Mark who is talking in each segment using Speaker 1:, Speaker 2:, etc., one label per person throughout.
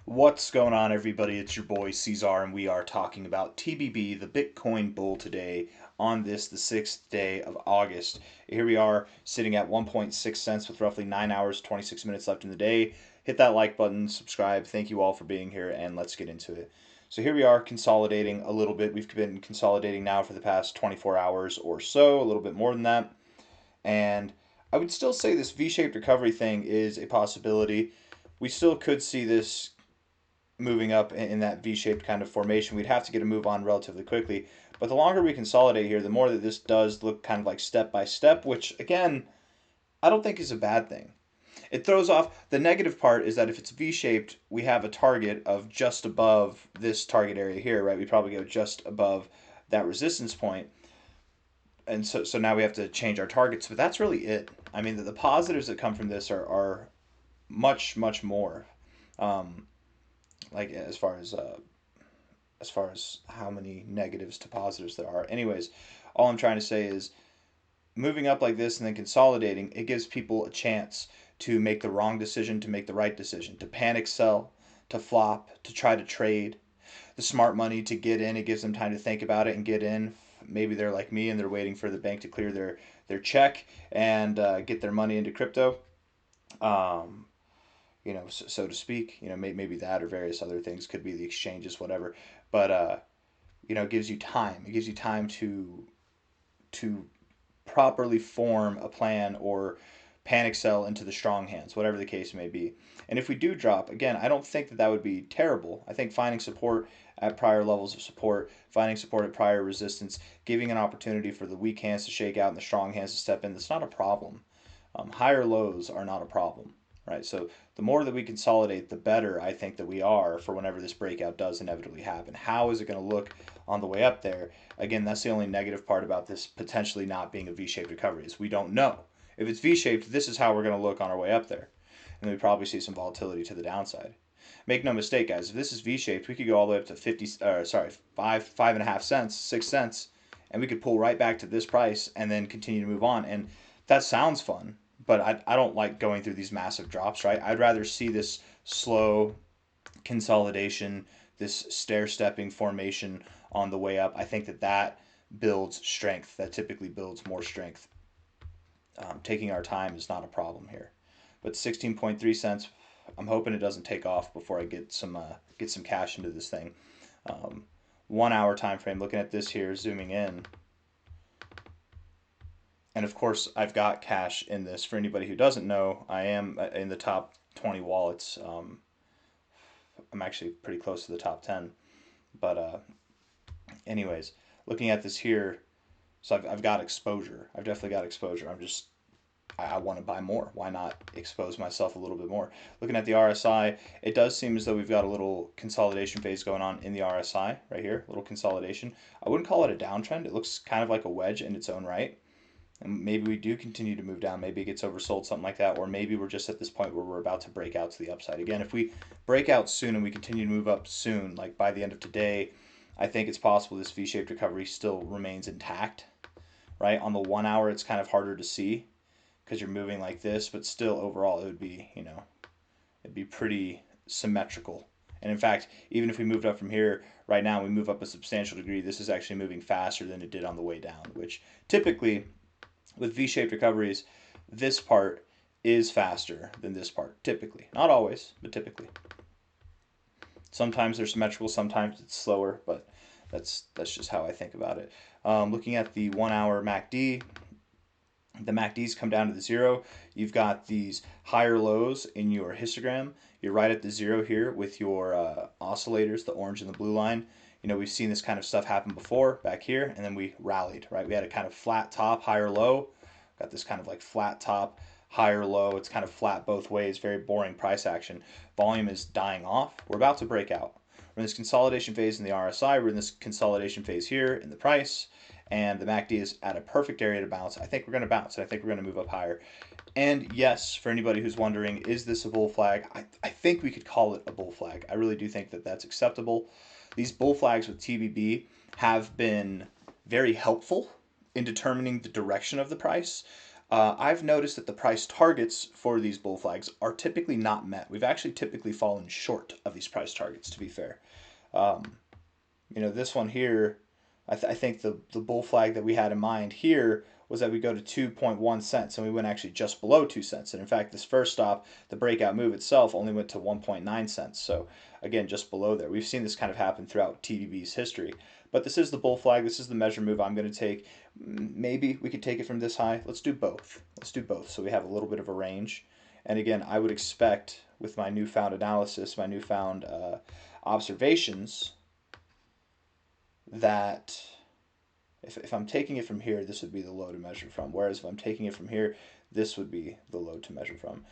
Speaker 1: What's going on, everybody? It's your boy C-Zar, and we are talking about TBB, the Bitcoin bull, today on this, the 6th day of August. Here we are sitting at 1.6 cents with roughly 9 hours, 26 minutes left in the day. Hit that like button, subscribe. Thank you all for being here, and let's get into it. So here we are consolidating a little bit. We've been consolidating now for the past 24 hours or so, a little bit more than that. And I would still say this V-shaped recovery thing is a possibility. We still could see this moving up in that V-shaped kind of formation. We'd have to get a move on relatively quickly. But the longer we consolidate here, the more that this does look kind of like step by step, which again, I don't think is a bad thing. It throws off the negative part is that if it's V-shaped, we have a target of just above this target area here, right? We probably go just above that resistance point. And so now we have to change our targets, but that's really it. I mean, the positives that come from this are much, much more. Um, like as far as how many negatives to positives there are. Anyways, all I'm trying to say is moving up like this and then consolidating, it gives people a chance to make the wrong decision, to make the right decision, to panic sell, to flop, to try to trade. The smart money to get in, it gives them time to think about it and get in. Maybe they're like me and they're waiting for the bank to clear their check and get their money into crypto. Um, so to speak. Maybe that or various other things could be the exchanges, whatever. But it gives you time. It gives you time to properly form a plan or panic sell into the strong hands, whatever the case may be. And if we do drop, again, I don't think that would be terrible. I think finding support at prior levels of support, finding support at prior resistance, giving an opportunity for the weak hands to shake out and the strong hands to step in, that's not a problem. Higher lows are not a problem, right? So the more that we consolidate, the better I think that we are for whenever this breakout does inevitably happen. How is it going to look on the way up there? Again, that's the only negative part about this potentially not being a V-shaped recovery is we don't know. If it's V-shaped, this is how we're going to look on our way up there. And we probably see some volatility to the downside. Make no mistake, guys, if this is V-shaped, we could go all the way up to 5.5 cents, 6 cents, and we could pull right back to this price and then continue to move on. And that sounds fun, but I don't like going through these massive drops, right? I'd rather see this slow consolidation, this stair-stepping formation on the way up. I think that builds strength. That typically builds more strength. Taking our time is not a problem here. But 16.3 cents, I'm hoping it doesn't take off before I get some cash into this thing. 1 hour time frame, looking at this here, zooming in. And of course, I've got cash in this. For anybody who doesn't know, I am in the top 20 wallets. I'm actually pretty close to the top 10. But anyways, looking at this here, so I've got exposure. I've definitely got exposure. I want to buy more. Why not expose myself a little bit more? Looking at the RSI, it does seem as though we've got a little consolidation phase going on in the RSI right here, a little consolidation. I wouldn't call it a downtrend. It looks kind of like a wedge in its own right. And maybe we do continue to move down. Maybe it gets oversold, something like that. Or maybe we're just at this point where we're about to break out to the upside. Again, if we break out soon and we continue to move up soon, like by the end of today, I think it's possible this V-shaped recovery still remains intact, right? On the 1 hour, it's kind of harder to see because you're moving like this, but still overall, it would be, it'd be pretty symmetrical. And in fact, even if we moved up from here, right now we move up a substantial degree, this is actually moving faster than it did on the way down, which typically with V-shaped recoveries, this part is faster than this part, typically. Not always, but typically. Sometimes they're symmetrical, sometimes it's slower, but that's just how I think about it. Looking at the 1 hour MACD, the MACDs come down to the zero. You've got these higher lows in your histogram. You're right at the zero here with your oscillators, the orange and the blue line. We've seen this kind of stuff happen before back here, and then we rallied, right? We had a kind of flat top, higher low. Got this kind of like flat top, higher low. It's kind of flat both ways, very boring price action. Volume is dying off. We're about to break out. We're in this consolidation phase in the RSI. We're in this consolidation phase here in the price. And the MACD is at a perfect area to bounce. I think we're going to bounce. I think we're going to move up higher. And yes, for anybody who's wondering, is this a bull flag? I think we could call it a bull flag. I really do think that that's acceptable. These bull flags with TBB have been very helpful in determining the direction of the price. I've noticed that the price targets for these bull flags are typically not met. We've actually typically fallen short of these price targets, to be fair. Um, this one here, I think the bull flag that we had in mind here was that we go to 2.1 cents, and we went actually just below 2 cents. And in fact, this first stop, the breakout move itself, only went to 1.9 cents. So again, just below there. We've seen this kind of happen throughout TBB's history. But this is the bull flag. This is the measure move I'm going to take. Maybe we could take it from this high. Let's do both. Let's do both so we have a little bit of a range. And again, I would expect with my newfound analysis, my newfound observations, that if I'm taking it from here, this would be the low to measure from. Whereas if I'm taking it from here, this would be the low to measure from.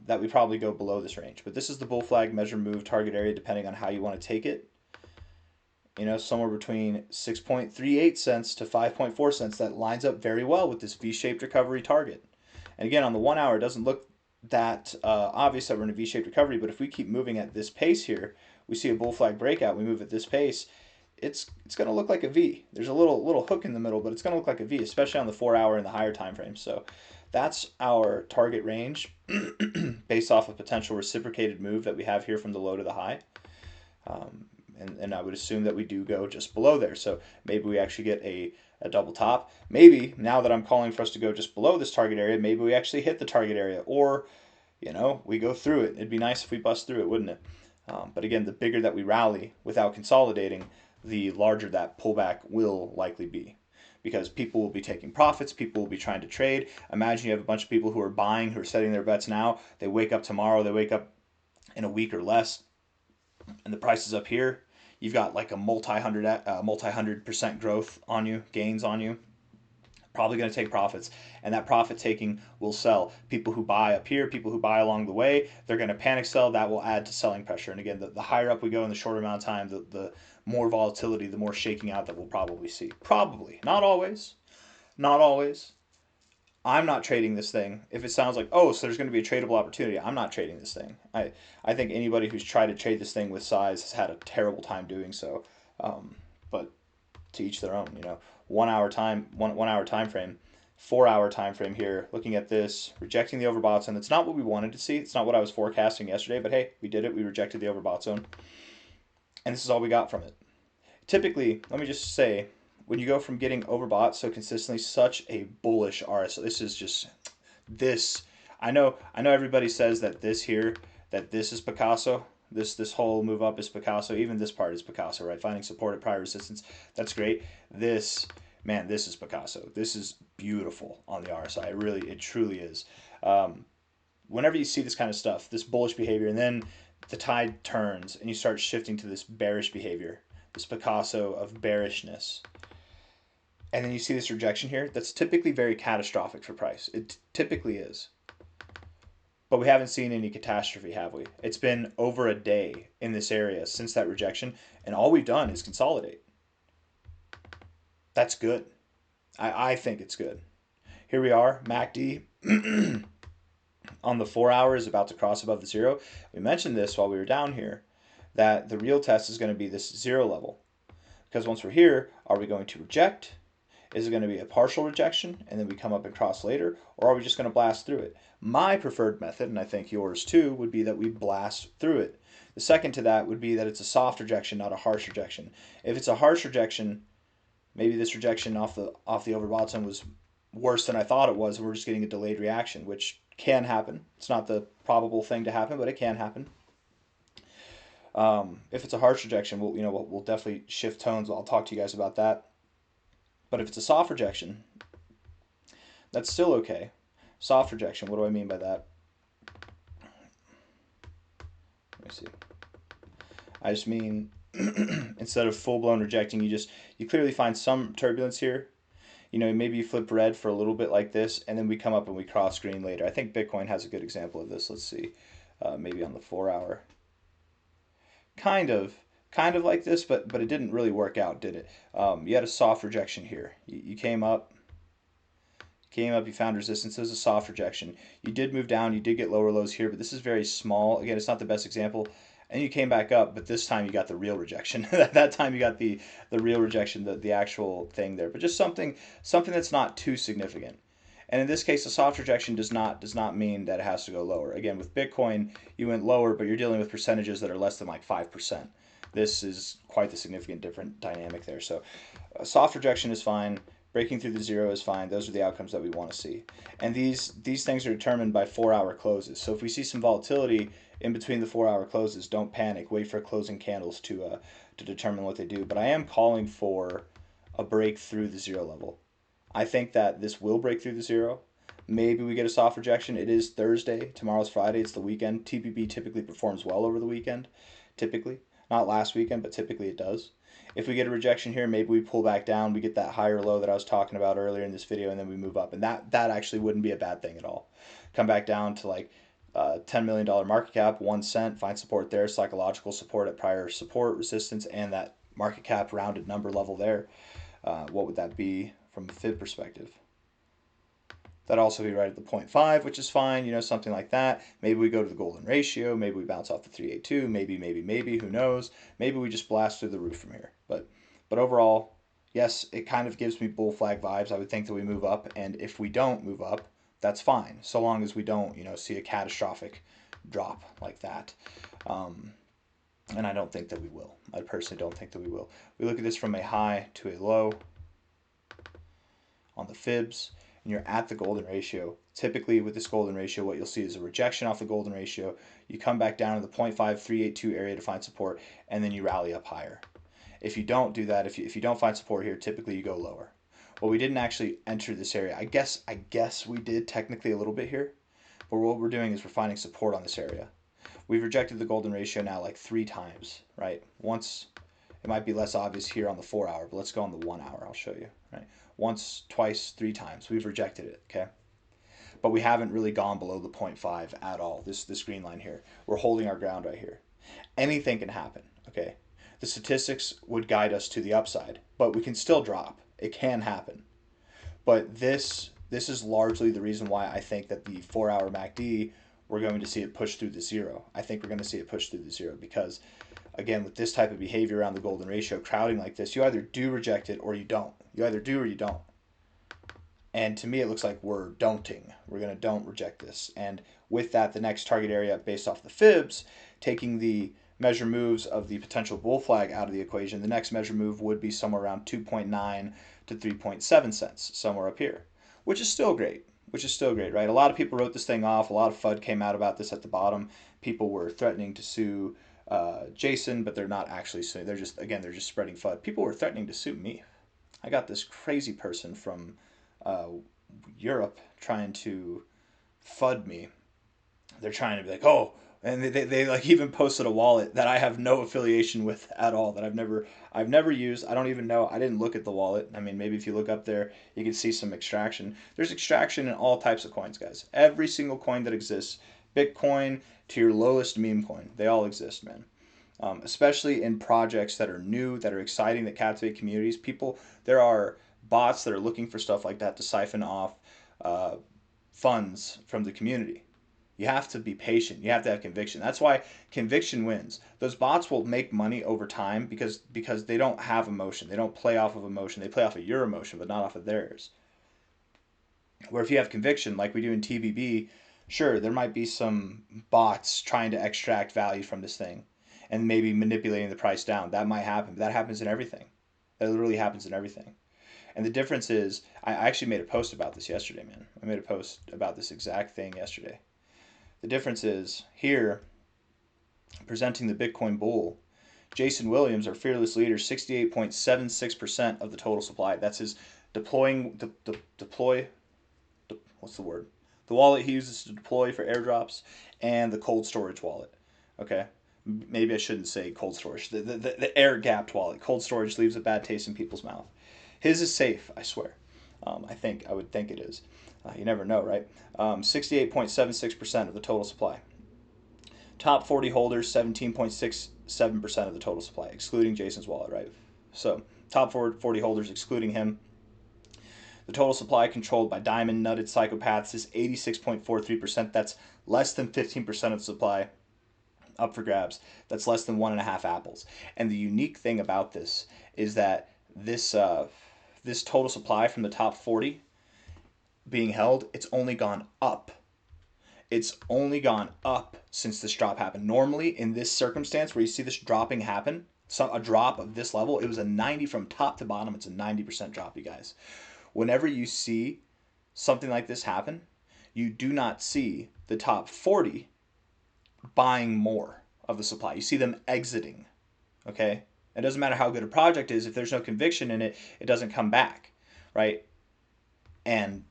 Speaker 1: That we probably go below this range. But this is the bull flag measure move target area, depending on how you want to take it. Somewhere between 6.38 cents to 5.4 cents. That lines up very well with this V-shaped recovery target. And again, on the 1 hour, it doesn't look that obvious that we're in a V-shaped recovery. But if we keep moving at this pace here, we see a bull flag breakout, we move at this pace, it's going to look like a V. There's a little hook in the middle, but it's going to look like a V, especially on the 4 hour and the higher time frames. So that's our target range based off a potential reciprocated move that we have here from the low to the high. And I would assume that we do go just below there. So maybe we actually get a double top. Maybe now that I'm calling for us to go just below this target area, maybe we actually hit the target area, or we go through it. It'd be nice if we bust through it, wouldn't it? But again, the bigger that we rally without consolidating, the larger that pullback will likely be, because people will be taking profits, people will be trying to trade. Imagine you have a bunch of people who are buying, who are setting their bets now. They wake up tomorrow, they wake up in a week or less, and the price is up here. You've got like a multi-hundred% growth on you, gains on you. Probably going to take profits, and that profit taking will sell. People who buy up here, people who buy along the way, they're going to panic sell. That will add to selling pressure. And again, the higher up we go in the shorter amount of time, the more volatility, the more shaking out that we'll probably see. Probably. Not always. Not always. I'm not trading this thing. If it sounds like, oh, so there's going to be a tradable opportunity, I'm not trading this thing. I think anybody who's tried to trade this thing with size has had a terrible time doing so. But to each their own, 1 hour time, one hour time frame, 4 hour time frame here, looking at this, rejecting the overbought zone. It's not what we wanted to see. It's not what I was forecasting yesterday, but hey, we did it. We rejected the overbought zone. And this is all we got from it. Typically, let me just say, when you go from getting overbought so consistently, such a bullish RSI. This is just this. I know everybody says that this here, that this is Picasso. This whole move up is Picasso. Even this part is Picasso, right? Finding support at prior resistance. That's great. This is Picasso. This is beautiful on the RSI. It truly is. Whenever you see this kind of stuff, this bullish behavior, and then the tide turns and you start shifting to this bearish behavior, this Picasso of bearishness, and then you see this rejection here, that's typically very catastrophic for price. It typically is. But we haven't seen any catastrophe, have we? It's been over a day in this area since that rejection, and all we've done is consolidate. That's good. I think it's good. Here we are, MACD on the 4 hour is about to cross above the zero. We mentioned this while we were down here, that the real test is going to be this zero level. Because once we're here, are we going to reject? Is it going to be a partial rejection and then we come up and cross later? Or are we just going to blast through it? My preferred method, and I think yours too, would be that we blast through it. The second to that would be that it's a soft rejection, not a harsh rejection. If it's a harsh rejection, maybe this rejection off the overbought zone was worse than I thought it was, and we're just getting a delayed reaction, which can happen. It's not the probable thing to happen, but it can happen. If it's a harsh rejection, we'll definitely shift tones. I'll talk to you guys about that. But if it's a soft rejection, that's still okay. Soft rejection, what do I mean by that? Let me see. I just mean instead of full-blown rejecting, you clearly find some turbulence here. Maybe you flip red for a little bit like this, and then we come up and we cross green later. I think Bitcoin has a good example of this. Let's see. Maybe on the 4 hour. Kind of like this, but it didn't really work out, did it? You had a soft rejection here. You came up, you found resistance. It was a soft rejection. You did move down, you did get lower lows here, but this is very small. Again, it's not the best example. And you came back up, but this time you got the real rejection. That time you got the real rejection, the actual thing there. But just something that's not too significant. And in this case, a soft rejection does not mean that it has to go lower. Again, with Bitcoin, you went lower, but you're dealing with percentages that are less than like 5%. This is quite the significant different dynamic there. So a soft rejection is fine. Breaking through the zero is fine. Those are the outcomes that we want to see. And these things are determined by 4-hour closes. So if we see some volatility in between the 4-hour closes, don't panic. Wait for closing candles to determine what they do. But I am calling for a break through the zero level. I think that this will break through the zero. Maybe we get a soft rejection. It is Thursday. Tomorrow's Friday. It's the weekend. TBB typically performs well over the weekend. Typically. Not last weekend, but typically it does. If we get a rejection here, maybe we pull back down. We get that higher low that I was talking about earlier in this video, and then we move up. And that actually wouldn't be a bad thing at all. Come back down to like $10 million market cap, 1 cent. Find support there. Psychological support at prior support, resistance, and that market cap rounded number level there. What would that be from a Fib perspective? That'd also be right at the 0.5, which is fine, you know, something like that. Maybe we go to the golden ratio. Maybe we bounce off the 382. Maybe, who knows? Maybe we just blast through the roof from here. But overall, yes, it kind of gives me bull flag vibes. I would think that we move up, and if we don't move up, that's fine, so long as we don't, you know, see a catastrophic drop like that. And I don't think that we will. I personally don't think that we will. We look at this from a high to a low on the Fibs, and you're at the golden ratio. Typically with this golden ratio, what you'll see is a rejection off the golden ratio. You come back down to the 0.5382 area to find support, and then you rally up higher. If you don't do that, if you don't find support here, typically you go lower. Well, we didn't actually enter this area. I guess we did technically a little bit here, but what we're doing is we're finding support on this area. We've rejected the golden ratio now like 3 times, right? Once, it might be less obvious here on the 4-hour, but let's go on the 1-hour. I'll show you, right? Once, twice, 3 times. We've rejected it, okay? But we haven't really gone below the 0.5 at all, this green line here. We're holding our ground right here. Anything can happen, okay? The statistics would guide us to the upside, but we can still drop. It can happen. But this is largely the reason why I think that the 4-hour MACD, we're going to see it push through the zero. I think we're going to see it push through the zero because, again, with this type of behavior around the golden ratio, crowding like this, you either do reject it or you don't. You either do or you don't. And to me, it looks like we're don'ting. We're going to don't reject this. And with that, the next target area based off the Fibs, taking the measure moves of the potential bull flag out of the equation, the next measure move would be somewhere around 2.9 to 3.7 cents, somewhere up here, which is still great. Right? A lot of people wrote this thing off. A lot of FUD came out about this at the bottom. People were threatening to sue Jason, but they're not actually suing. They're just spreading FUD. People were threatening to sue me. I got this crazy person from Europe trying to FUD me. They're trying to be like, oh, and they like even posted a wallet that I have no affiliation with at all, that I've never used. I don't even know. I didn't look at the wallet. I mean, maybe if you look up there, you can see some extraction. There's extraction in all types of coins, guys. Every single coin that exists, Bitcoin to your lowest meme coin, they all exist, man. Especially in projects that are new, that are exciting, that captivate communities. There are bots that are looking for stuff like that to siphon off funds from the community. You have to be patient. You have to have conviction. That's why conviction wins. Those bots will make money over time because they don't have emotion. They don't play off of emotion. They play off of your emotion, but not off of theirs. Where if you have conviction, like we do in TBB, sure, there might be some bots trying to extract value from this thing and maybe manipulating the price down. That might happen. But that happens in everything. That literally happens in everything. And the difference is, I actually made a post about this yesterday, man. I made a post about this exact thing yesterday. The difference is here, presenting the Bitcoin bull, Jason Williams, our fearless leader, 68.76% of the total supply. That's his what's the word? The wallet he uses to deploy for airdrops and the cold storage wallet. Okay, maybe I shouldn't say cold storage. The air-gapped wallet. Cold storage leaves a bad taste in people's mouth. His is safe, I swear. I would think it is. You never know, right? 68.76% of the total supply. Top 40 holders, 17.67% of the total supply, excluding Jason's wallet, right? So top 40 holders, excluding him. The total supply controlled by diamond-nutted psychopaths is 86.43%. That's less than 15% of the supply up for grabs. That's less than 1.5 apples. And the unique thing about this is that this total supply from the top 40 being held, it's only gone up. It's only gone up since this drop happened. Normally, in this circumstance where you see this dropping happen, a drop of this level, it was a 90 from top to bottom. It's a 90% drop, you guys. Whenever you see something like this happen, you do not see the top 40 buying more of the supply. You see them exiting, okay? It doesn't matter how good a project is. If there's no conviction in it, it doesn't come back, right? And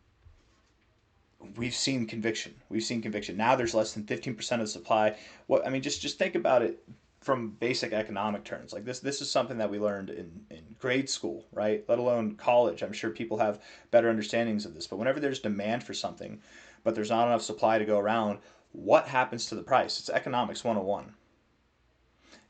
Speaker 1: we've seen conviction. We've seen conviction. Now there's less than 15% of the supply. What I mean, just think about it from basic economic terms. Like this is something that we learned in grade school, right? Let alone college. I'm sure people have better understandings of this. But whenever there's demand for something, but there's not enough supply to go around, what happens to the price? It's economics 101.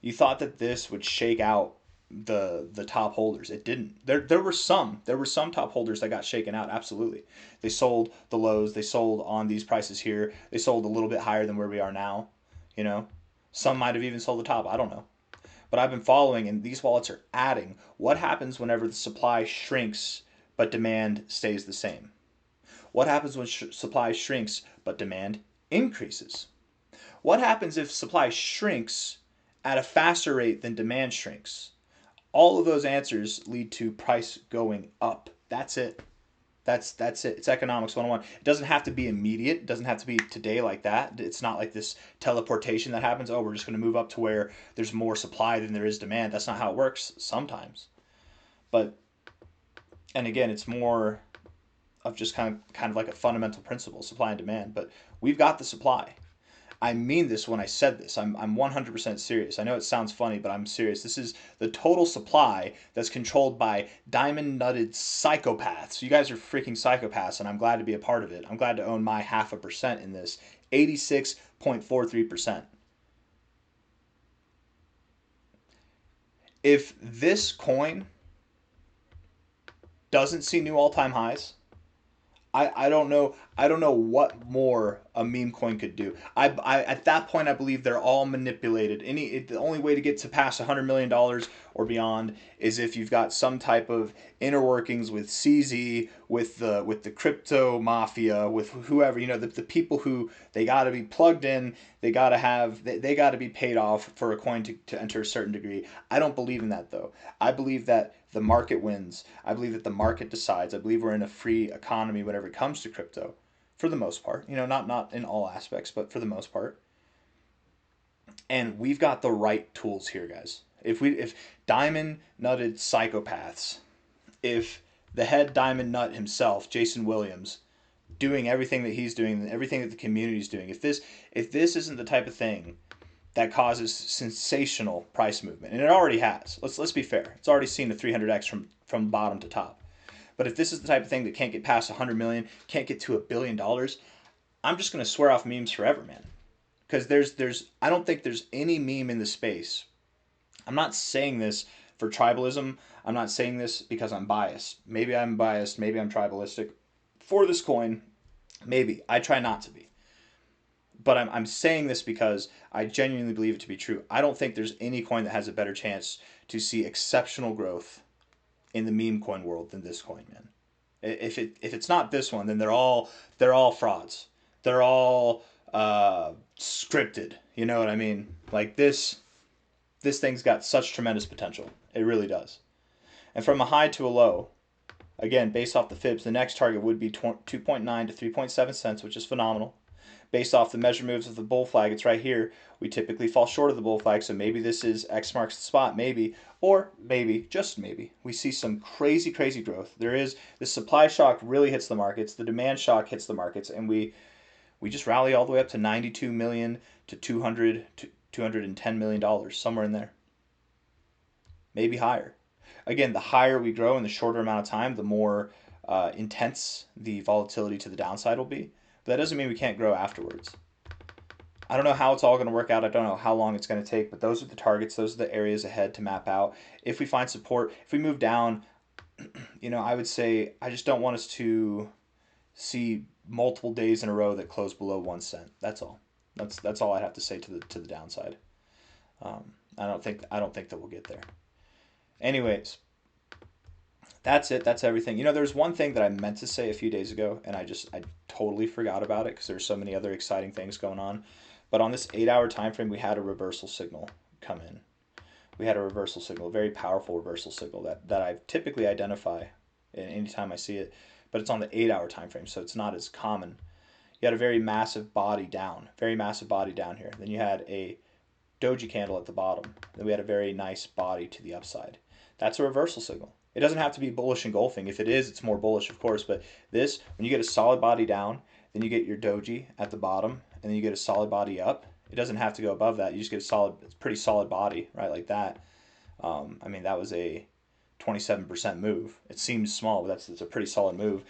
Speaker 1: You thought that this would shake out the top holders. It didn't. There were some top holders that got shaken out. Absolutely, they sold the lows. They sold on these prices here. They sold a little bit higher than where we are now. You know, some might have even sold the top. I don't know, but I've been following, and these wallets are adding. What happens whenever the supply shrinks but demand stays the same? What happens when supply shrinks but demand increases? What happens if supply shrinks at a faster rate than demand shrinks? All of those answers lead to price going up. That's it. That's it. It's economics 101. It doesn't have to be immediate. It doesn't have to be today like that. It's not like this teleportation that happens. Oh, we're just going to move up to where there's more supply than there is demand. That's not how it works sometimes. But, and again, it's more of just kind of like a fundamental principle, supply and demand. But we've got the supply. I mean this when I said this. I'm 100% serious. I know it sounds funny, but I'm serious. This is the total supply that's controlled by diamond-nutted psychopaths. You guys are freaking psychopaths, and I'm glad to be a part of it. I'm glad to own my 0.5% in this. 86.43%. If this coin doesn't see new all-time highs, I don't know what more a meme coin could do. I at that point I believe they're all manipulated. The only way to get to pass $100 million or beyond is if you've got some type of inner workings with CZ, with the crypto mafia, with whoever, the people who they got to be plugged in, they got to have they got to be paid off for a coin to enter a certain degree. I don't believe in that though. I believe that the market wins. I believe that the market decides. I believe we're in a free economy whenever it comes to crypto, for the most part. Not in all aspects, but for the most part. And we've got the right tools here, guys. If diamond nutted psychopaths, if the head diamond nut himself, Jason Williams, doing everything that he's doing, everything that the community's doing, if this isn't the type of thing that causes sensational price movement, and it already has. Let's be fair. It's already seen a 300x from bottom to top. But if this is the type of thing that can't get past 100 million, can't get to $1 billion, I'm just going to swear off memes forever, man. Because I don't think there's any meme in the space. I'm not saying this for tribalism. I'm not saying this because I'm biased. Maybe I'm biased. Maybe I'm tribalistic for this coin. Maybe. I try not to be. But I'm saying this because I genuinely believe it to be true. I don't think there's any coin that has a better chance to see exceptional growth in the meme coin world than this coin, man. If it's not this one, then they're all frauds. They're all scripted. You know what I mean? Like this thing's got such tremendous potential. It really does. And from a high to a low, again, based off the fibs, the next target would be 2.9 to 3.7 cents, which is phenomenal. Based off the measure moves of the bull flag, it's right here. We typically fall short of the bull flag, so maybe this is X marks the spot, maybe. Or maybe, just maybe, we see some crazy growth. The supply shock really hits the markets, the demand shock hits the markets, and we just rally all the way up to 92 million to 200 to $210 million, somewhere in there. Maybe higher. Again, the higher we grow in the shorter amount of time, the more intense the volatility to the downside will be. But that doesn't mean we can't grow afterwards. I don't know how it's all going to work out. I don't know how long it's going to take, but those are the targets. Those are the areas ahead to map out. If we find support, if we move down, I would say I just don't want us to see multiple days in a row that close below 1 cent. That's all. That's all I have to say to the downside. I don't think that we'll get there. Anyways, That's it. That's everything. You know, there's one thing that I meant to say a few days ago, and I totally forgot about it because there's so many other exciting things going on. But on this 8 hour time frame, we had a reversal signal come in. We had a reversal signal, a very powerful reversal signal that I typically identify anytime I see it. But it's on the 8 hour time frame, so it's not as common. You had a very massive body down, very massive body down here. Then you had a doji candle at the bottom. Then we had a very nice body to the upside. That's a reversal signal. It doesn't have to be bullish engulfing. If it is, it's more bullish, of course. But this, when you get a solid body down, then you get your doji at the bottom, and then you get a solid body up. It doesn't have to go above that. You just get a solid, pretty solid body, right, like that. I mean, that was a 27% move. It seems small, but it's a pretty solid move.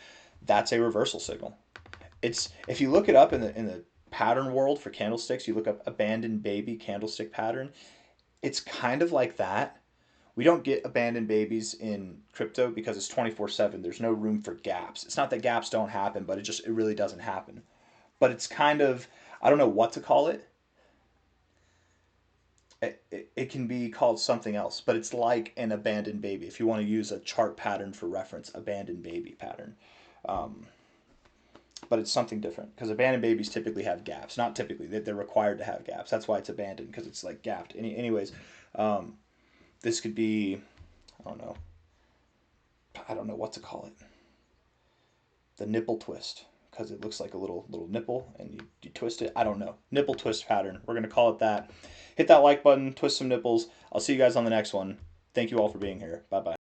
Speaker 1: That's a reversal signal. It's if you look it up in the pattern world for candlesticks, you look up abandoned baby candlestick pattern. It's kind of like that. We don't get abandoned babies in crypto because it's 24/7. There's no room for gaps. It's not that gaps don't happen, but it really doesn't happen. But it's kind of, I don't know what to call it. It can be called something else, but it's like an abandoned baby. If you want to use a chart pattern for reference, abandoned baby pattern. Um, but it's something different because abandoned babies typically have gaps. Not typically, they're required to have gaps. That's why it's abandoned, because it's like gapped. Anyways, um, this could be, I don't know, I don't know what to call it. The nipple twist, because it looks like a little nipple and you twist it. I don't know. Nipple twist pattern. We're going to call it that. Hit that like button, twist some nipples. I'll see you guys on the next one. Thank you all for being here. Bye bye.